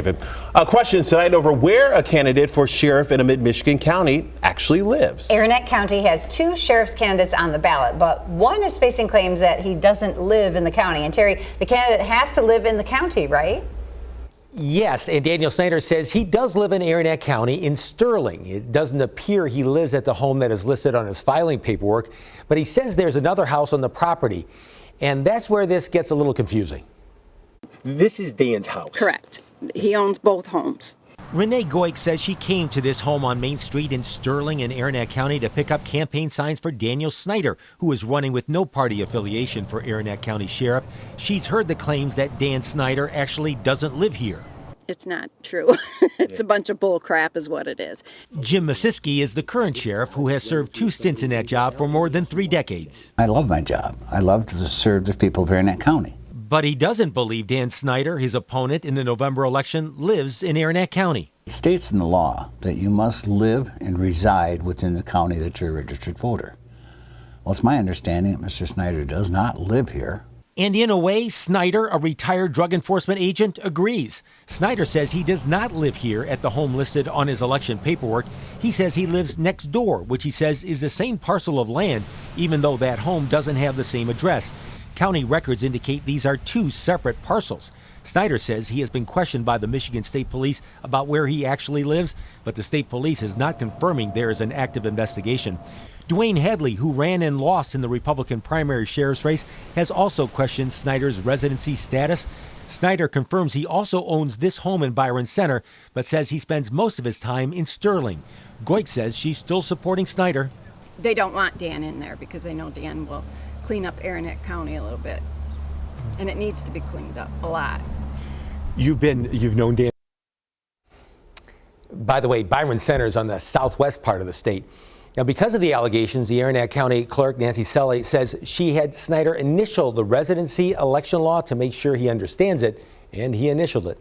A question tonight over where a candidate for sheriff in a mid-Michigan county actually lives. Arenac County has 2 sheriff's candidates on the ballot, but one is facing claims that he doesn't live in the county. And Terry, the candidate has to live in the county, right? Yes, and Daniel Snyder says he does live in Arenac County in Sterling. It doesn't appear he lives at the home that is listed on his filing paperwork, but he says there's another house on the property, and that's where this gets a little confusing. This is Dan's house. Correct. He owns both homes. Renee Goik says she came to this home on Main Street in Sterling in Arenac County to pick up campaign signs for Daniel Snyder, who is running with no party affiliation for Arenac County Sheriff. She's heard the claims that Dan Snyder actually doesn't live here. It's not true. It's a bunch of bull crap is what it is. Jim Masiski is the current sheriff who has served 2 stints in that job for more than 3 decades. I love my job. I love to serve the people of Arenac County. But he doesn't believe Dan Snyder, his opponent in the November election, lives in Arenac County. It states in the law that you must live and reside within the county that you're a registered voter. Well, it's my understanding that Mr. Snyder does not live here. And in a way, Snyder, a retired drug enforcement agent, agrees. Snyder says he does not live here at the home listed on his election paperwork. He says he lives next door, which he says is the same parcel of land, even though that home doesn't have the same address. County records indicate these are 2 separate parcels. Snyder says he has been questioned by the Michigan State Police about where he actually lives, but the state police is not confirming there is an active investigation. Dwayne Headley, who ran and lost in the Republican primary sheriff's race, has also questioned Snyder's residency status. Snyder confirms he also owns this home in Byron Center, but says he spends most of his time in Sterling. Goik says she's still supporting Snyder. They don't want Dan in there because they know Dan will clean up Arenac County a little bit. And it needs to be cleaned up a lot. You've known Dan. By the way, Byron Center is on the southwest part of the state. Now, because of the allegations, the Arenac County Clerk, Nancy Selle, says she had Snyder initial the residency election law to make sure he understands it, and he initialed it.